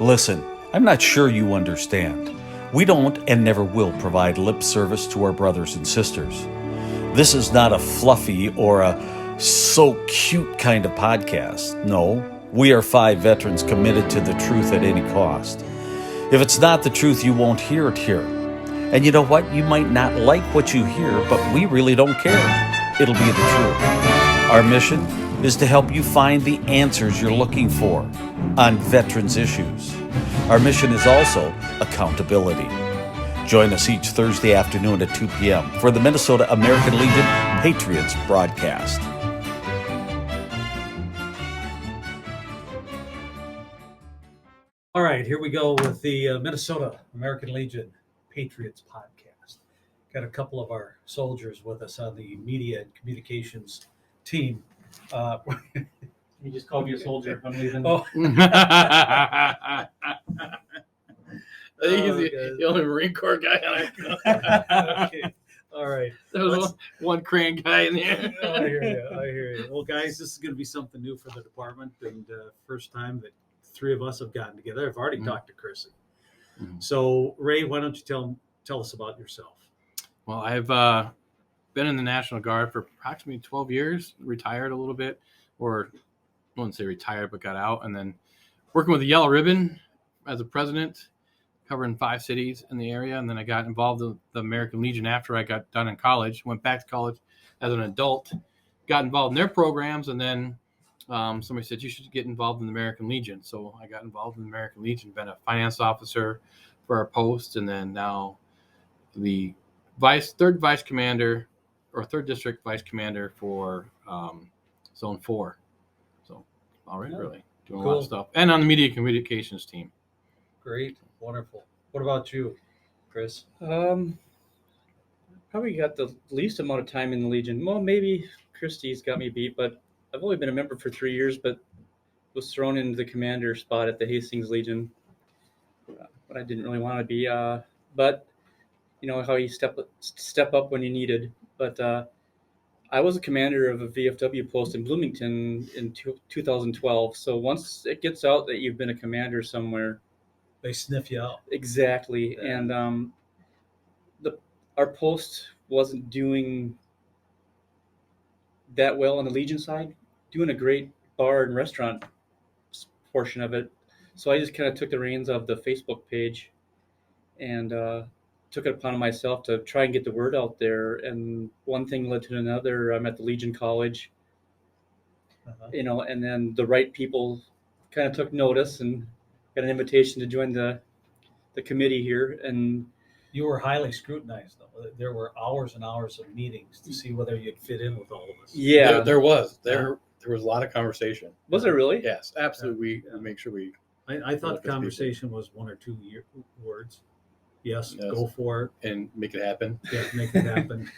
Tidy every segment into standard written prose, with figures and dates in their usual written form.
Listen, I'm not sure you understand. We don't and never will provide lip service to our brothers and sisters. This is not a fluffy or a so cute kind of podcast. No, we are 5 veterans committed to the truth at any cost. If it's not the truth, you won't hear it here. And you know what? You might not like what you hear, but we really don't care. It'll be the truth. Our mission is to help you find the answers you're looking for on veterans issues. Our mission is also accountability. Join us each Thursday afternoon at 2 p.m. for the Minnesota American Legion Patriots broadcast. All right, here we go with the Minnesota American Legion Patriots podcast. Got a couple of our soldiers with us on the media and communications team. You just called me a soldier. I'm leaving. Oh. I think he's the only Marine Corps guy. Okay. All right. There was one crane guy in there. I hear you. Well, guys, this is going to be something new for the department, and first time that 3 of us have gotten together. I've already talked to Chrissy. So, Ray, why don't you tell us about yourself? Well, I've been in the National Guard for approximately 12 years, retired a little bit, or I wouldn't say retired, but got out, and then working with the Yellow Ribbon as a president, covering 5 cities in the area. And then I got involved in the American Legion after I got done in college, went back to college as an adult, got involved in their programs. And then somebody said, you should get involved in the American Legion. So I got involved in the American Legion, been a finance officer for our post. And then now the third district vice commander for zone 4. So already really doing a lot of stuff. And on the media communications team. Great. Wonderful. What about you, Chris? Probably got the least amount of time in the Legion. Well, maybe Christie's got me beat, but I've only been a member for 3 years, but was thrown into the commander spot at the Hastings Legion. But I didn't really want to be. But you know how you step up when you needed. But I was a commander of a VFW post in Bloomington in 2012. So once it gets out that you've been a commander somewhere, they sniff you out. Exactly. Yeah. And our post wasn't doing that well on the Legion side, doing a great bar and restaurant portion of it. So I just kind of took the reins of the Facebook page and took it upon myself to try and get the word out there. And one thing led to another. I'm at the Legion College, and then the right people kind of took notice and got an invitation to join the committee here. And you were highly scrutinized, though. There were hours and hours of meetings to see whether you'd fit in with all of us. Yeah, there was a lot of conversation. Was there really? Yes, absolutely. We make sure we. I thought the conversation was 1 or 2 words. Yes, go for it and make it happen. Yeah, make it happen.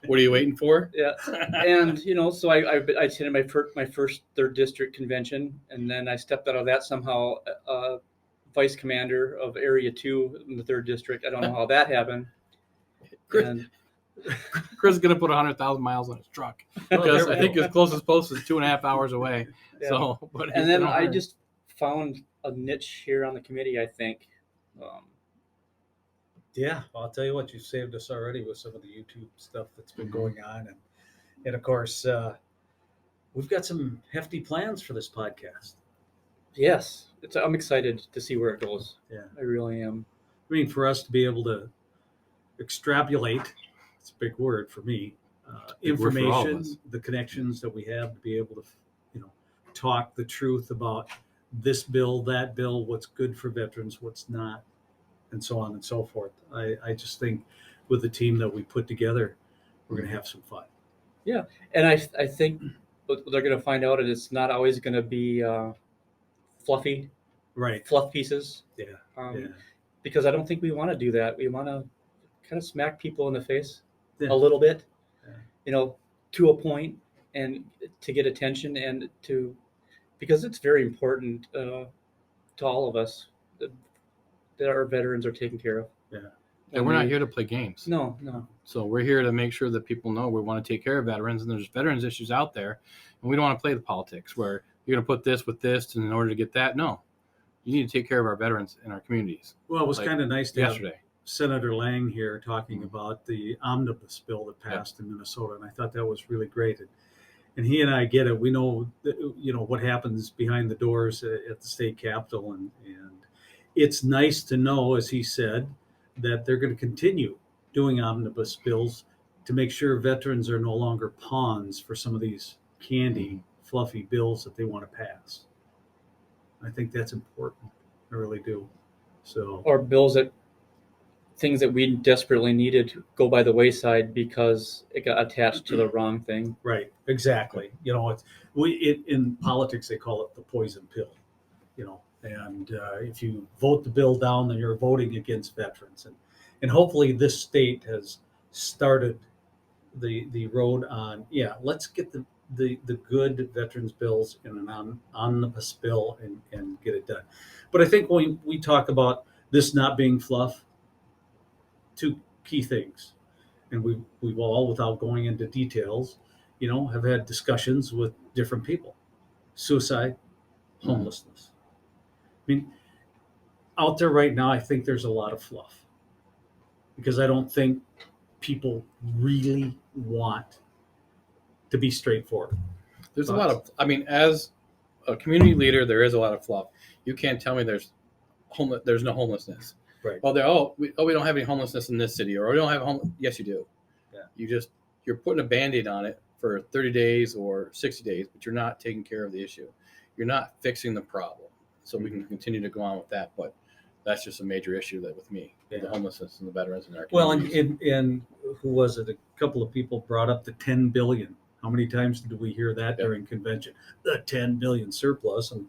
What are you waiting for? Yeah, and so I attended my first 3rd district convention, and then I stepped out of that somehow. Vice commander of Area 2 in the 3rd district. I don't know how that happened. Chris is gonna put 100,000 miles on his truck because I think his closest post is 2.5 hours away. Yeah. So, and then I just found a niche here on the committee, I think. Yeah, I'll tell you what, you saved us already with some of the YouTube stuff that's been going on. And of course, we've got some hefty plans for this podcast. Yes, I'm excited to see where it goes. Yeah, I really am. I mean, for us to be able to extrapolate, it's a big word for me, information, the connections that we have to be able to, talk the truth about this bill, that bill, what's good for veterans, what's not, and so on and so forth. I just think with the team that we put together, we're going to have some fun. Yeah, and I think what they're going to find out is it's not always going to be fluffy, right? Fluff pieces. Yeah. Because I don't think we want to do that. We want to kind of smack people in the face a little bit, to a point, and to get attention, and because it's very important to all of us that our veterans are taken care of. Yeah. And we're not here to play games. No. So we're here to make sure that people know we want to take care of veterans, and there's veterans issues out there, and we don't want to play the politics where you're going to put this with this in order to get that. No, you need to take care of our veterans in our communities. Well, it was Like kind of nice to have Yesterday, Senator Lang here talking about the omnibus bill that passed in Minnesota, and I thought that was really great. And he and I get it. We know that, what happens behind the doors at the state capitol, and it's nice to know, as he said, that they're going to continue doing omnibus bills to make sure veterans are no longer pawns for some of these candy, fluffy bills that they want to pass. I think that's important. I really do. So, Or bills that things that we desperately needed go by the wayside because it got attached to the wrong thing. right, exactly. It's in politics they call it the poison pill. And if you vote the bill down, then you're voting against veterans. And hopefully this state has started the road on, let's get the good veterans bills in an omnibus bill and get it done. But I think when we talk about this not being fluff, two key things, and we've all, without going into details, have had discussions with different people: suicide, homelessness. I mean, out there right now, I think there's a lot of fluff because I don't think people really want to be straightforward. there's a lot of. I mean, as a community leader, there is a lot of fluff. You can't tell me there's no homelessness. Right. Well, we don't have any homelessness in this city, or we don't have Yes, you do. Yeah. You're putting a Band-Aid on it for 30 days or 60 days, but you're not taking care of the issue. You're not fixing the problem. So we can continue to go on with that, but that's just a major issue that with me, the homelessness and the veterans in our communities. Well, and who was it? A couple of people brought up the 10 billion. How many times did we hear that during convention? The 10 billion surplus. And,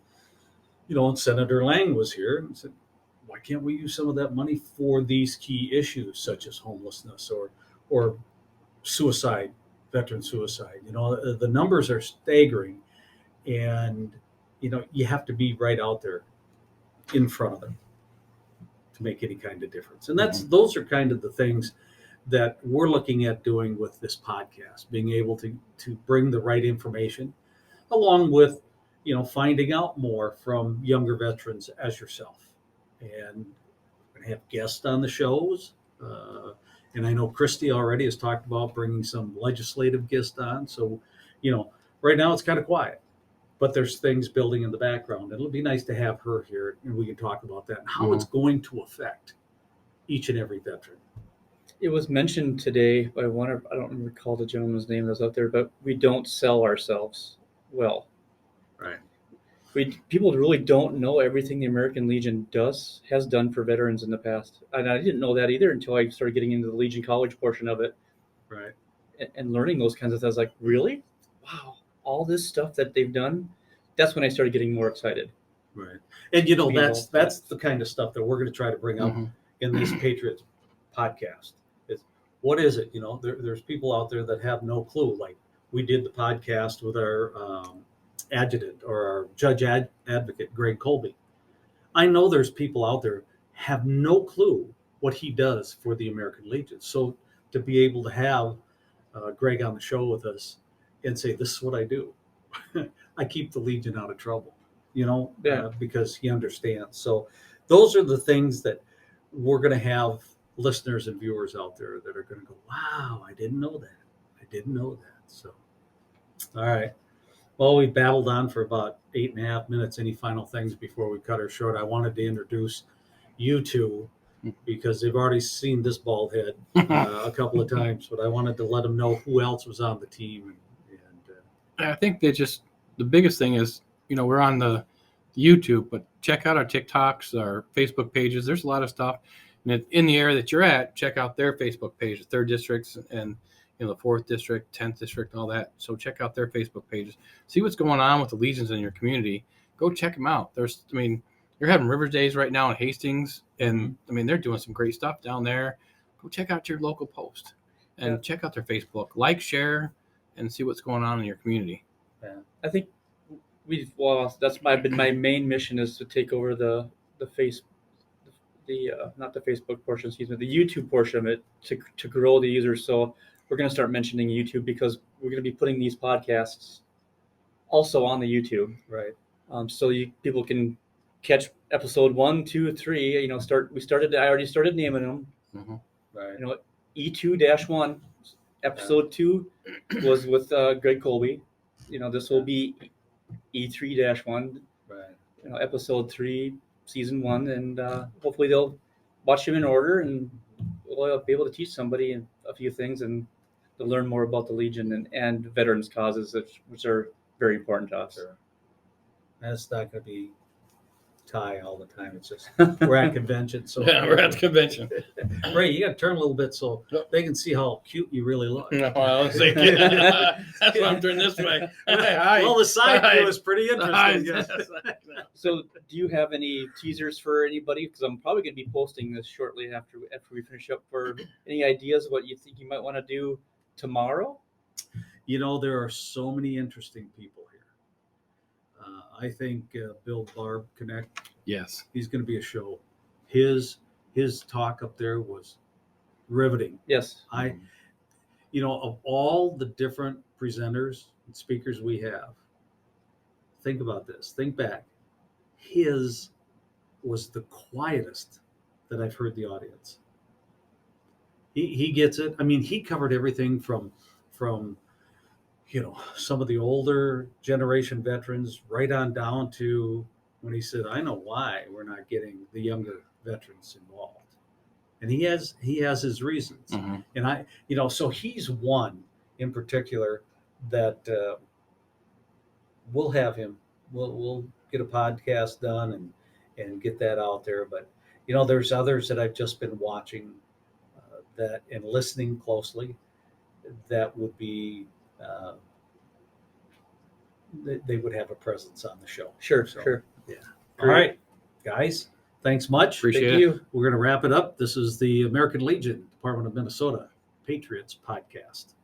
and Senator Lang was here and said, why can't we use some of that money for these key issues such as homelessness or suicide, veteran suicide? The numbers are staggering, and, you have to be right out there in front of them to make any kind of difference. And those are kind of the things that we're looking at doing with this podcast, being able to bring the right information along with, finding out more from younger veterans as yourself. And we're going to have guests on the shows. And I know Christy already has talked about bringing some legislative guests on. So, right now it's kind of quiet, but there's things building in the background. It'll be nice to have her here and we can talk about that and how it's going to affect each and every veteran. It was mentioned today by I don't recall the gentleman's name that was out there, but we don't sell ourselves well. Right. People really don't know everything the American Legion has done for veterans in the past. And I didn't know that either until I started getting into the Legion College portion of it. Right. And learning those kinds of things. Like, really? Wow. All this stuff that they've done. That's when I started getting more excited. Right. And, that's the kind of stuff that we're going to try to bring up in this Patriots podcast. What is it? There's people out there that have no clue. Like we did the podcast with our adjutant or our judge advocate, Greg Colby. I know there's people out there have no clue what he does for the American Legion. So to be able to have Greg on the show with us and say, this is what I do. I keep the Legion out of trouble, because he understands. So those are the things that we're going to have listeners and viewers out there that are going to go, wow, I didn't know that. So, all right. Well, we babbled on for about 8.5 minutes. Any final things before we cut her short? I wanted to introduce you two because they've already seen this bald head a couple of times, but I wanted to let them know who else was on the team. And I think the biggest thing is, we're on the YouTube, but check out our TikToks, our Facebook pages. There's a lot of stuff. And in the area that you're at, check out their Facebook page, the 3rd districts and the 4th district, 10th district, all that. So check out their Facebook pages. See what's going on with the Legions in your community. Go check them out. You're having Rivers Days right now in Hastings, and they're doing some great stuff down there. Go check out your local post and check out their Facebook. Like, share, and see what's going on in your community. Yeah. I think that's been my main mission is to take over the not the Facebook portion, the YouTube portion of it to grow the users. So we're going to start mentioning YouTube because we're going to be putting these podcasts also on the YouTube. right. So people can catch episode 1, 2, 3. You know, I already started naming them. Mhm. Right. You know, E2-1, episode 2 was with Greg Colby. You know, this will be E3-1. Right. You know, episode 3, season 1, and hopefully they'll watch them in order, and we'll be able to teach somebody a few things and to learn more about the Legion and veterans causes, which are very important to us. Sure. That's not going to be Ty all the time. It's just we're at convention, so Yeah, we're at the convention. Ray, you got to turn a little bit so they can see how cute you really look. No, I was thinking. That's why I'm turning this way. Hi. Well, the side Hi. view is pretty Hi. interesting. So, do you have any teasers for anybody? Because I'm probably going to be posting this shortly after we finish up. For any ideas of what you think you might want to do tomorrow? You know, there are so many interesting people here. I think Bill Barb Connect. Yes. He's going to be a show. His talk up there was riveting. Yes. You know, of all the different presenters and speakers we have, think about this. Think back. His was the quietest that I've heard the audience. He gets it. I mean, he covered everything from you know, some of the older generation veterans right on down to when he said, I know why we're not getting the younger veterans involved. And he has his reasons. Mm-hmm. And you know, so he's one in particular that we'll have him. We'll get a podcast done and get that out there. But, you know, there's others that I've just been watching that and listening closely that would be, they would have a presence on the show. Sure. So, Sure. Yeah. All right, guys. Thanks much. Appreciate Thank it. you. We're going to wrap it up. This is the American Legion, Department of Minnesota Patriots podcast.